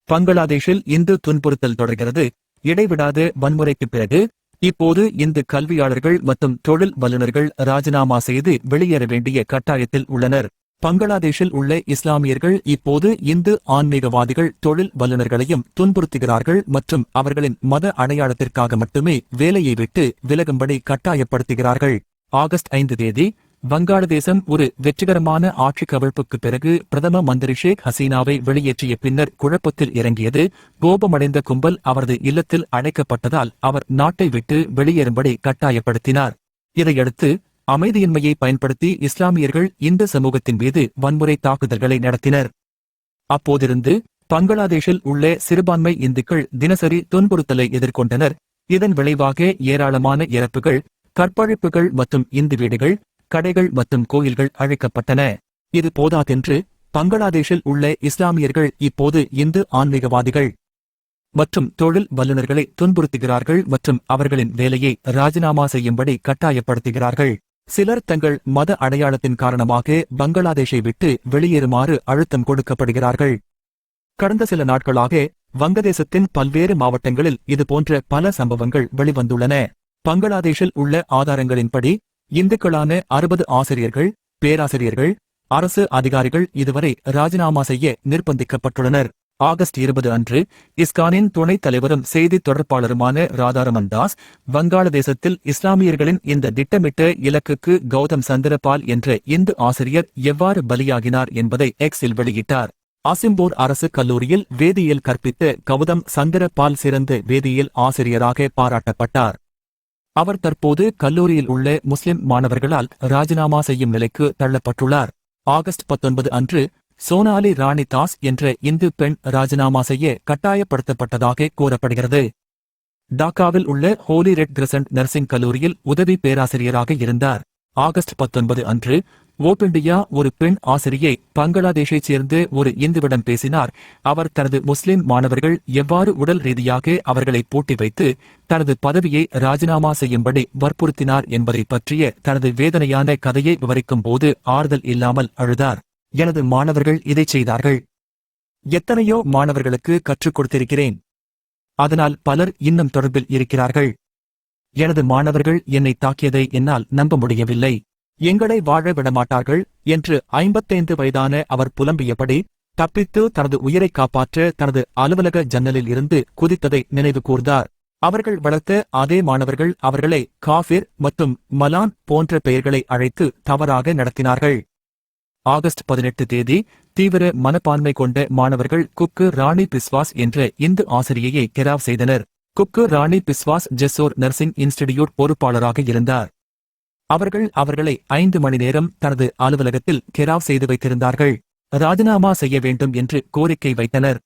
பங்களாதேஷில் இந்து துன்புறுத்தல் தொடர்கிறது. இடைவிடாத வன்முறைக்குப் பிறகு இப்போது இந்து கல்வியாளர்கள் மற்றும் தொழில் வல்லுநர்கள் ராஜினாமா செய்து வெளியேற வேண்டிய கட்டாயத்தில் உள்ளனர். பங்களாதேஷில் உள்ள இஸ்லாமியர்கள் இப்போது இந்து ஆன்மீகவாதிகள் தொழில் வல்லுநர்களையும் துன்புறுத்துகிறார்கள் மற்றும் அவர்களின் மத அடையாளத்திற்காக மட்டுமே வேலையை விட்டு விலகும்படி கட்டாயப்படுத்துகிறார்கள். ஆகஸ்ட் 5 தேதி வங்காளதேசம் ஒரு வெற்றிகரமான ஆட்சி கவிழ்ப்புக்கு பிறகு பிரதம மந்திரி ஷேக் ஹசீனாவை வெளியேற்றிய பின்னர் குழப்பத்தில் இறங்கியது. கோபமடைந்த கும்பல் அவரது இல்லத்தில் அடைக்கப்பட்டதால் அவர் நாட்டை விட்டு வெளியேறும்படி கட்டாயப்படுத்தினார். இதையடுத்து அமைதியின்மையை பயன்படுத்தி இஸ்லாமியர்கள் இந்து சமூகத்தின் மீது வன்முறை தாக்குதல்களை நடத்தினர். அப்போதிருந்து பங்களாதேஷில் உள்ள சிறுபான்மை இந்துக்கள் தினசரி துன்புறுத்தலை எதிர்கொண்டனர். இதன் விளைவாக ஏராளமான இறப்புகள், கற்பழிப்புகள் மற்றும் இந்து வீடுகள், கடைகள் மற்றும் கோயில்கள் அழிக்கப்பட்டன. இது போதாதென்று பங்களாதேஷில் உள்ள இஸ்லாமியர்கள் இப்போது இந்து ஆன்மீகவாதிகள் மற்றும் தொழில் வல்லுநர்களை துன்புறுத்துகிறார்கள் மற்றும் அவர்களின் வேலையை ராஜினாமா செய்யும்படி கட்டாயப்படுத்துகிறார்கள். சிலர் தங்கள் மத அடையாளத்தின் காரணமாக பங்களாதேஷை விட்டு வெளியேறுமாறு அழுத்தம் கொடுக்கப்படுகிறார்கள். கடந்த சில நாட்களாக வங்கதேசத்தின் பல்வேறு மாவட்டங்களில் இதுபோன்ற பல சம்பவங்கள் வெளிவந்துள்ளன. பங்களாதேஷில் உள்ள ஆதாரங்களின்படி இந்துக்களான 60 ஆசிரியர்கள், பேராசிரியர்கள், அரசு அதிகாரிகள் இதுவரை ராஜினாமா செய்ய நிர்பந்திக்கப்பட்டுள்ளனர். ஆகஸ்ட் 20 அன்று இஸ்கானின் துணைத் தலைவரும் செய்தி தொடர்பாளருமான ராதாரமன் தாஸ் வங்காளதேசத்தில் இஸ்லாமியர்களின் இந்த திட்டமிட்ட இலக்குக்கு கௌதம் சந்திரபால் என்ற இந்து ஆசிரியர் எவ்வாறு பலியாகினார் என்பதை எக்ஸில் வெளியிட்டார். ஆசிம்பூர் அரசு கல்லூரியில் வேதியியல் கற்பித்த கௌதம் சந்திரபால் சிறந்த வேதியியல் ஆசிரியராக பாராட்டப்பட்டார். அவர் தற்போது கல்லூரியில் உள்ள முஸ்லிம் மாணவர்களால் ராஜினாமா செய்யும் நிலைக்கு தள்ளப்பட்டுள்ளார். ஆகஸ்ட் 19 அன்று சோனாலி ராணி தாஸ் என்ற இந்து பெண் ராஜினாமா செய்ய கட்டாயப்படுத்தப்பட்டதாக கூறப்படுகிறது. டாக்காவில் உள்ள ஹோலி ரெட் கிரசன்ட் நர்சிங் கல்லூரியில் உதவி பேராசிரியராக இருந்தார். ஆகஸ்ட் 19 அன்று ஓபிண்டியா ஒரு பெண் ஆசிரியை பங்களாதேஷைச் சேர்ந்து ஒரு இந்துவிடம் பேசினார். அவர் தனது முஸ்லிம் மாணவர்கள் எவ்வாறு உடல் ரீதியாக அவர்களை பூட்டி வைத்து தனது பதவியை ராஜினாமா செய்யும்படி வற்புறுத்தினார் என்பதை பற்றிய தனது வேதனையான கதையை விவரிக்கும் போது ஆறுதல் இல்லாமல் அழுதார். எனது மாணவர்கள் இதைச் செய்தார்கள். எத்தனையோ மாணவர்களுக்கு கற்றுக் கொடுத்திருக்கிறேன். அதனால் பலர் இன்னும் தொடர்பில் இருக்கிறார்கள். எனது மாணவர்கள் என்னை தாக்கியதை என்னால் நம்ப முடியவில்லை. எங்களை வாழ விடமாட்டார்கள் என்று 55 வயதான அவர் புலம்பியபடி தப்பித்து தனது உயிரை காப்பாற்ற தனது அலுவலக ஜன்னலில் இருந்து குதித்ததை நினைவு கூர்ந்தார். அவர்கள் வளர்த்த அதே மாணவர்கள் அவர்களை காஃபிர் மற்றும் மலான் போன்ற பெயர்களை அழைத்து தவறாக நடத்தினார்கள். ஆகஸ்ட் 18 தேதி தீவிர மனப்பான்மை கொண்ட மாணவர்கள் குக்கு ராணி பிஸ்வாஸ் என்ற இந்து ஆசிரியையை கெராவ் செய்தனர். குக்கு ராணி பிஸ்வாஸ் ஜெசோர் நர்சிங் இன்ஸ்டிடியூட் பொறுப்பாளராக இருந்தார். அவர்கள் அவர்களை 5 மணி நேரம் தனது அலுவலகத்தில் கெராவ் செய்து வைத்திருந்தார்கள். ராஜினாமா செய்ய வேண்டும் என்று கோரிக்கை வைத்தனர்.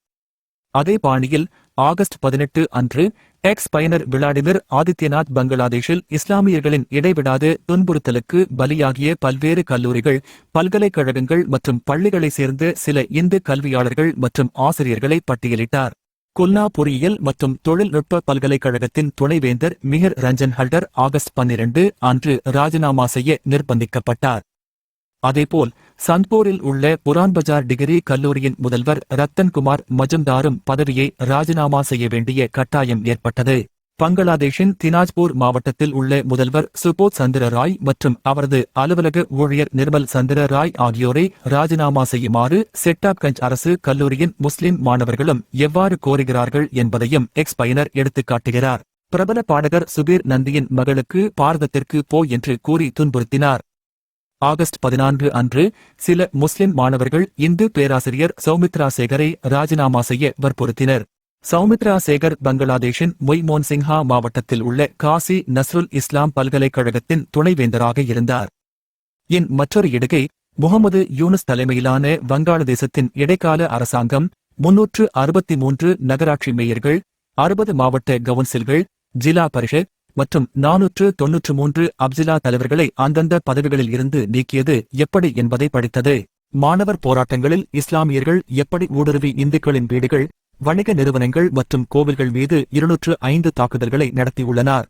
அதே பாணியில் ஆகஸ்ட் 18 அன்று எக்ஸ் பயனர் விளாடிமிர் ஆதித்யநாத் பங்களாதேஷில் இஸ்லாமியர்களின் இடைவிடாத துன்புறுத்தலுக்கு பலியாகிய பல்வேறு கல்லூரிகள், பல்கலைக்கழகங்கள் மற்றும் பள்ளிகளைச் சேர்ந்த சில இந்து கல்வியாளர்கள் மற்றும் ஆசிரியர்களை பட்டியலிட்டார். குல்னா பொறியியல் மற்றும் தொழில்நுட்ப பல்கலைக்கழகத்தின் துணைவேந்தர் மிஹர் ரஞ்சன் ஹல்டர் ஆகஸ்ட் 12 அன்று ராஜினாமா செய்ய நிர்பந்திக்கப்பட்டார். அதேபோல் சந்த்பூரில் உள்ள புரான்பஜார் டிகிரி கல்லூரியின் முதல்வர் ரத்தன்குமார் மஜும்தாரும் பதவியை ராஜினாமா செய்ய வேண்டிய கட்டாயம் ஏற்பட்டது. பங்களாதேஷின் தினாஜ்பூர் மாவட்டத்தில் உள்ள முதல்வர் சுபோத் சந்திர ராய் மற்றும் அவரது அலுவலக ஊழியர் நிர்மல் சந்திர ராய் ஆகியோரை ராஜினாமா செய்யுமாறு செட்டாப்கஞ்ச் அரசு கல்லூரியின் முஸ்லிம் மாணவர்களும் எவ்வாறு கோருகிறார்கள் என்பதையும் எக்ஸ் பயனர் எடுத்துக்காட்டுகிறார். பிரபல பாடகர் சுபீர் நந்தியின் மகளுக்கு பாரதத்திற்கு போ என்று கூறி துன்புறுத்தினார். ஆகஸ்ட் 14 அன்று சில முஸ்லிம் மாணவர்கள் இந்து பேராசிரியர் சௌமித்ரா சேகரை ராஜினாமா செய்ய வற்புறுத்தினர். சௌமித்ரா சேகர் பங்களாதேஷின் மொய்மோன் சிங்ஹா மாவட்டத்தில் உள்ள காசி நஸ்ருல் இஸ்லாம் பல்கலைக்கழகத்தின் துணைவேந்தராக இருந்தார். இன் மற்றொரு இடுகை முகமது யூனுஸ் தலைமையிலான வங்காளதேசத்தின் இடைக்கால அரசாங்கம் 363 நகராட்சி மேயர்கள், 60 மாவட்ட கவுன்சில்கள், ஜிலா பரிஷத் மற்றும் 493 அப்ஜிலா தலைவர்களை அந்தந்த பதவிகளில் இருந்து நீக்கியது எப்படி என்பதை படித்தது. மாணவர் போராட்டங்களில் இஸ்லாமியர்கள் எப்படி ஊடுருவி இந்துக்களின் வீடுகள், வணிக நிறுவனங்கள் மற்றும் கோவில்கள் மீது 205 தாக்குதல்களை நடத்தியுள்ளனர்.